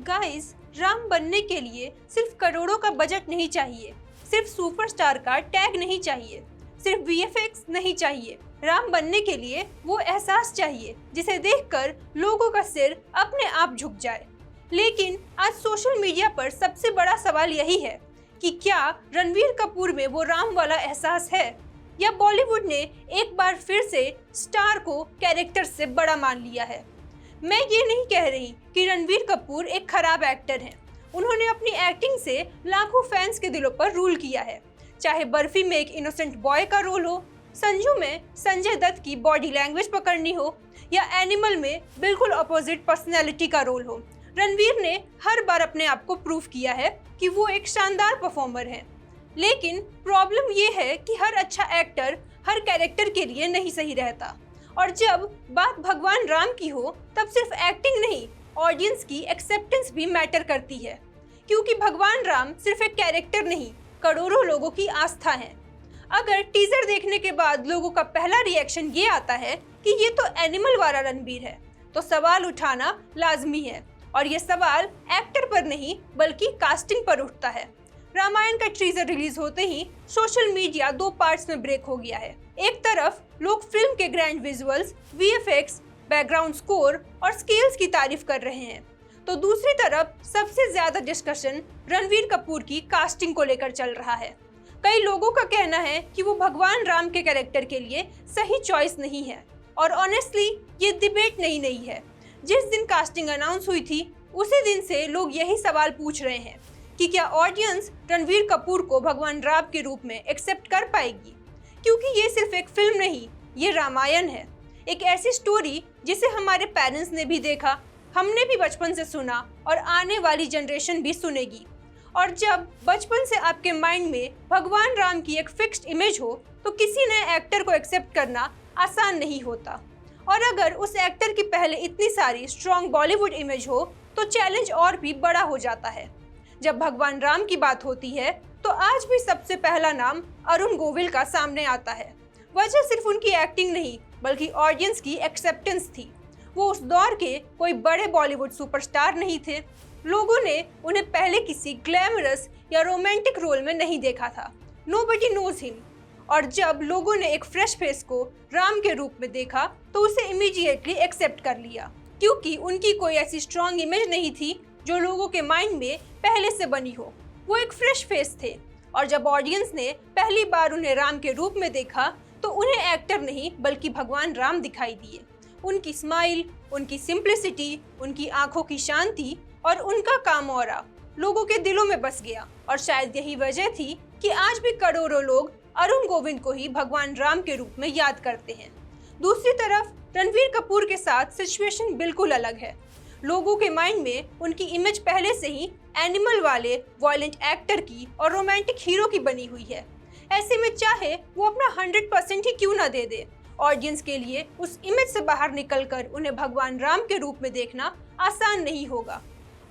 Guys, Ram बनने के लिए सिर्फ करोड़ों का बजट नहीं चाहिए, सिर्फ सुपरस्टार का टैग नहीं चाहिए, सिर्फ वीएफएक्स नहीं चाहिए। राम बनने के लिए वो एहसास चाहिए जिसे देखकर लोगों का सिर अपने आप झुक जाए। लेकिन आज सोशल मीडिया पर सबसे बड़ा सवाल यही है कि क्या रणवीर कपूर में वो राम वाला एहसास है, या बॉलीवुड ने एक बार फिर से स्टार को कैरेक्टर से बड़ा मान लिया है। मैं ये नहीं कह रही कि रणवीर कपूर एक खराब एक्टर हैं। उन्होंने अपनी एक्टिंग से लाखों फैंस के दिलों पर रूल किया है। चाहे बर्फी में एक इनोसेंट बॉय का रोल हो, संजू में संजय दत्त की बॉडी लैंग्वेज पकड़नी हो, या एनिमल में बिल्कुल अपोजिट पर्सनैलिटी का रोल हो, रणवीर ने हर बार अपने आप को प्रूव किया है कि वो एक शानदार परफॉर्मर हैं। लेकिन प्रॉब्लम ये है कि हर अच्छा एक्टर हर कैरेक्टर के लिए नहीं सही रहता। और जब बात भगवान राम की हो तब सिर्फ एक्टिंग नहीं, ऑडियंस की एक्सेप्टेंस भी मैटर करती है। क्योंकि भगवान राम सिर्फ एक कैरेक्टर नहीं, करोड़ों लोगों की आस्था है। अगर टीजर देखने के बाद लोगों का पहला रिएक्शन ये आता है कि ये तो एनिमल वाला रणवीर है, तो सवाल उठाना लाजमी है। और ये सवाल एक्टर पर नहीं बल्कि कास्टिंग पर उठता है। रामायण का टीजर रिलीज होते ही सोशल मीडिया दो पार्ट्स में ब्रेक हो गया है। एक तरफ लोग फिल्म के grand visuals, VFX, background score और स्केल्स की तारीफ कर रहे हैं, तो दूसरी तरफ सबसे ज्यादा डिस्कशन रणवीर कपूर की कास्टिंग को लेकर चल रहा है। कई लोगों का कहना है कि वो भगवान राम के कैरेक्टर के लिए सही चॉइस नहीं है। और ऑनेस्टली ये डिबेट नई है। जिस दिन कास्टिंग अनाउंस हुई थी उसी दिन से लोग यही सवाल पूछ रहे हैं कि क्या ऑडियंस रणवीर कपूर को भगवान राम के रूप में एक्सेप्ट कर पाएगी। क्योंकि ये सिर्फ एक फिल्म नहीं, ये रामायण है। एक ऐसी स्टोरी जिसे हमारे पेरेंट्स ने भी देखा, हमने भी बचपन से सुना और आने वाली जनरेशन भी सुनेगी। और जब बचपन से आपके माइंड में भगवान राम की एक फिक्स्ड इमेज हो तो किसी नए एक्टर को एक्सेप्ट करना आसान नहीं होता। और अगर उस एक्टर की पहले इतनी सारी स्ट्रॉन्ग बॉलीवुड इमेज हो तो चैलेंज और भी बड़ा हो जाता है। जब भगवान राम की बात होती है तो आज भी सबसे पहला नाम अरुण गोविल का सामने आता है। वजह सिर्फ उनकी एक्टिंग नहीं बल्कि ऑडियंस की एक्सेप्टेंस थी। वो उस दौर के कोई बड़े बॉलीवुड सुपरस्टार नहीं थे। लोगों ने उन्हें पहले किसी ग्लैमरस या रोमांटिक रोल में नहीं देखा था। Nobody knows him. और जब लोगों ने एक फ्रेश फेस को राम के रूप में देखा तो उसे इमीडिएटली एक्सेप्ट कर लिया, क्योंकि उनकी कोई ऐसी स्ट्रॉन्ग इमेज नहीं थी जो लोगों के माइंड में पहले से बनी हो। वो एक फ्रेश फेस थे। और जब ऑडियंस ने पहली बार उन्हें राम के रूप में देखा तो उन्हें एक्टर नहीं बल्कि भगवान राम दिखाई दिए। उनकी स्माइल, उनकी सिंप्लिसिटी, उनकी आंखों की शांति और उनका काम ऑरा लोगों के दिलों में बस गया। और शायद यही वजह थी कि आज भी करोड़ों लोग अरुण गोविंद को ही भगवान राम के रूप में याद करते हैं। दूसरी तरफ रणवीर कपूर के साथ सिचुएशन बिल्कुल अलग है। लोगों के माइंड में उनकी इमेज पहले से ही एनिमल वाले वॉयलेंट एक्टर की और रोमांटिक हीरो की बनी हुई है। ऐसे में चाहे वो अपना 100% ही क्यों ना दे दे, ऑडियंस के लिए उस इमेज से बाहर निकलकर उन्हें भगवान राम के रूप में देखना आसान नहीं होगा।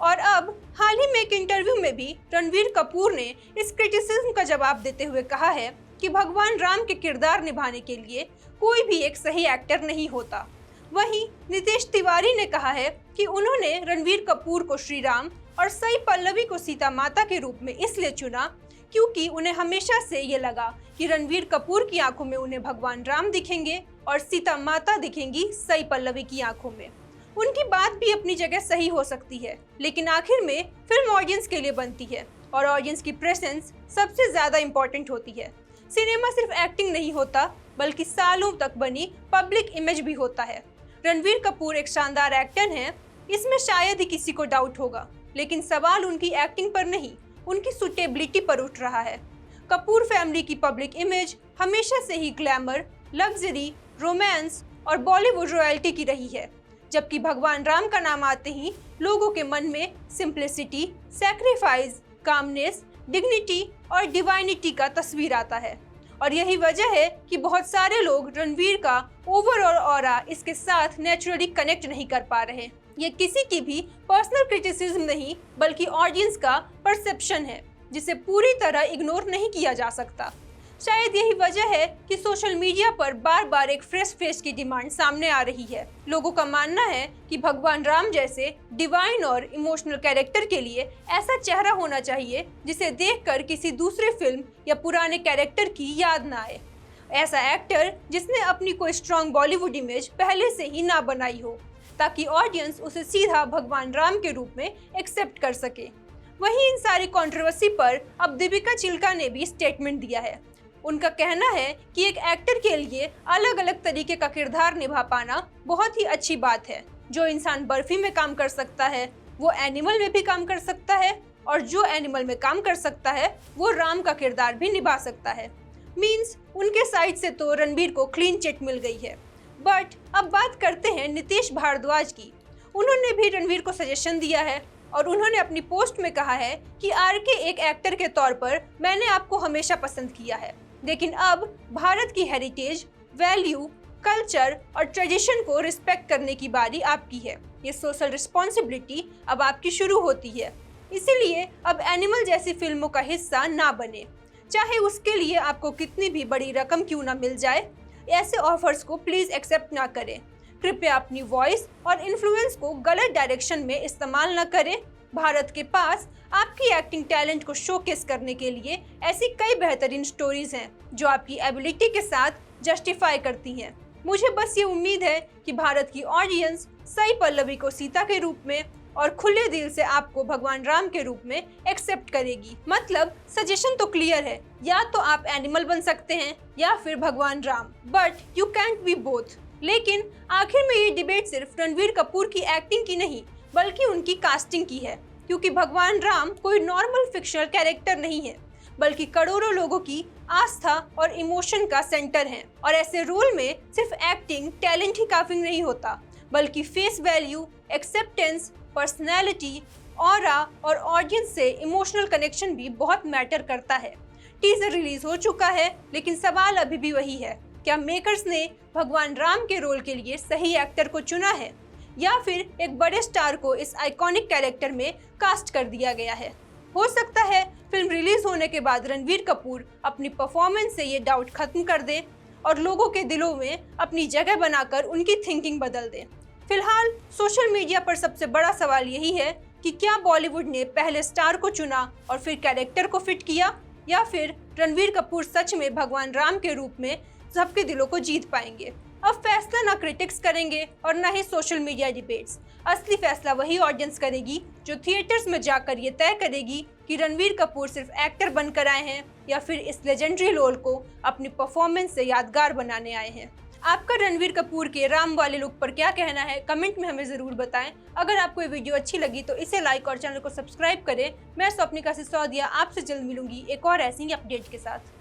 और अब हाल ही में एक इंटरव्यू में भी रणवीर कपूर ने इस क्रिटिसिज्म का जवाब देते हुए कहा है कि भगवान राम के किरदार निभाने के लिए कोई भी एक सही एक्टर नहीं होता। वहीं नितेश तिवारी ने कहा है कि उन्होंने रणवीर कपूर को श्री राम और साई पल्लवी को सीता माता के रूप में इसलिए चुना क्योंकि उन्हें हमेशा से ये लगा कि रणवीर कपूर की आंखों में उन्हें भगवान राम दिखेंगे और सीता माता दिखेंगी साई पल्लवी की आंखों में। उनकी बात भी अपनी जगह सही हो सकती है, लेकिन आखिर में फिल्म ऑडियंस के लिए बनती है और ऑडियंस की प्रेजेंस सबसे ज्यादा इम्पोर्टेंट होती है। सिनेमा सिर्फ एक्टिंग नहीं होता बल्कि सालों तक बनी पब्लिक इमेज भी होता है। रणवीर कपूर एक शानदार एक्टर हैं, इसमें शायद ही किसी को डाउट होगा, लेकिन सवाल उनकी एक्टिंग पर नहीं, उनकी सुटेबिलिटी पर उठ रहा है। कपूर फैमिली की पब्लिक इमेज हमेशा से ही ग्लैमर, लग्जरी, रोमांस और बॉलीवुड रॉयल्टी की रही है, जबकि भगवान राम का नाम आते ही लोगों के मन में सिंप्लिसिटी, सैक्रिफाइस, कामनेस, डिग्निटी और डिवाइनिटी का तस्वीर आता है। और यही वजह है कि बहुत सारे लोग रणवीर का ओवरऑल ऑरा इसके साथ नेचुरली कनेक्ट नहीं कर पा रहे। ये किसी की भी पर्सनल क्रिटिसिज्म नहीं बल्कि ऑडियंस का परसेप्शन है, जिसे पूरी तरह इग्नोर नहीं किया जा सकता। शायद यही वजह है कि सोशल मीडिया पर बार बार एक फ्रेश फेस की डिमांड सामने आ रही है। लोगों का मानना है कि भगवान राम जैसे डिवाइन और इमोशनल कैरेक्टर के लिए ऐसा चेहरा होना चाहिए जिसे देखकर किसी दूसरे फिल्म या पुराने कैरेक्टर की याद ना आए। ऐसा एक्टर जिसने अपनी कोई स्ट्रॉन्ग बॉलीवुड इमेज पहले से ही ना बनाई हो, ताकि ऑडियंस उसे सीधा भगवान राम के रूप में एक्सेप्ट कर सके। वहीं इन सारी कंट्रोवर्सी पर अब दीपिका चिल्का ने भी स्टेटमेंट दिया है। उनका कहना है कि एक एक्टर के लिए अलग अलग तरीके का किरदार निभा पाना बहुत ही अच्छी बात है। जो इंसान बर्फी में काम कर सकता है वो एनिमल में भी काम कर सकता है, और जो एनिमल में काम कर सकता है वो राम का किरदार भी निभा सकता है। मींस उनके साइड से तो रणबीर को क्लीन चिट मिल गई है। बट अब बात करते हैं नीतीश भारद्वाज की। उन्होंने भी रणबीर को सजेशन दिया है और उन्होंने अपनी पोस्ट में कहा है कि आरके एक एक्टर के तौर पर मैंने आपको हमेशा पसंद किया है, लेकिन अब भारत की हेरिटेज, वैल्यू, कल्चर और ट्रेडिशन को रिस्पेक्ट करने की बारी आपकी है। ये सोशल रिस्पॉन्सिबिलिटी अब आपकी शुरू होती है, इसीलिए अब एनिमल जैसी फिल्मों का हिस्सा ना बने, चाहे उसके लिए आपको कितनी भी बड़ी रकम क्यों ना मिल जाए। ऐसे ऑफर्स को प्लीज एक्सेप्ट ना करें। कृपया अपनी वॉइस और इन्फ्लुएंस को गलत डायरेक्शन में इस्तेमाल न करें। भारत के पास आपकी एक्टिंग टैलेंट को शोकेस करने के लिए ऐसी कई बेहतरीन स्टोरीज हैं जो आपकी एबिलिटी के साथ जस्टिफाई करती हैं। मुझे बस ये उम्मीद है कि भारत की ऑडियंस साई पल्लवी को सीता के रूप में और खुले दिल से आपको भगवान राम के रूप में एक्सेप्ट करेगी। मतलब सजेशन तो क्लियर है, या तो आप एनिमल बन सकते हैं या फिर भगवान Ram, but you can't B both. लेकिन आखिर में ये डिबेट सिर्फ रणबीर कपूर की एक्टिंग की नहीं बल्कि उनकी कास्टिंग की है, क्योंकि भगवान राम कोई नॉर्मल फिक्शनल कैरेक्टर नहीं है बल्कि करोड़ों लोगों की आस्था और इमोशन का सेंटर है। और ऐसे रोल में सिर्फ एक्टिंग टैलेंट ही काफी नहीं होता, बल्कि face value, acceptance, personality, aura और ऑडियंस से इमोशनल कनेक्शन भी बहुत मैटर करता है। टीजर रिलीज हो चुका है, लेकिन सवाल अभी भी वही है, क्या मेकर्स ने भगवान राम के रोल के लिए सही एक्टर को चुना है या फिर एक बड़े स्टार को इस आइकॉनिक कैरेक्टर में कास्ट कर दिया गया है। हो सकता है फिल्म रिलीज होने के बाद रणबीर कपूर अपनी परफॉर्मेंस से ये डाउट खत्म कर दें और लोगों के दिलों में अपनी जगह बनाकर उनकी थिंकिंग बदल दें। फिलहाल सोशल मीडिया पर सबसे बड़ा सवाल यही है कि क्या बॉलीवुड ने पहले स्टार को चुना और फिर कैरेक्टर को फिट किया, या फिर रणबीर कपूर सच में भगवान राम के रूप में सबके दिलों को जीत पाएंगे। अब फैसला ना क्रिटिक्स करेंगे और ना ही सोशल मीडिया डिबेट्स। असली फैसला वही ऑडियंस करेगी जो थिएटर्स में जाकर ये तय करेगी कि रणबीर कपूर सिर्फ एक्टर बनकर आए हैं या फिर इस लेजेंडरी रोल को अपनी परफॉर्मेंस से यादगार बनाने आए हैं। आपका रणबीर कपूर के राम वाले लुक पर क्या कहना है, कमेंट में हमें जरूर बताएं। अगर आपको ये वीडियो अच्छी लगी तो इसे लाइक और चैनल को सब्सक्राइब करें। मैं स्वप्निका सिसोदिया आपसे जल्द मिलूंगी एक और ऐसी ही अपडेट के साथ।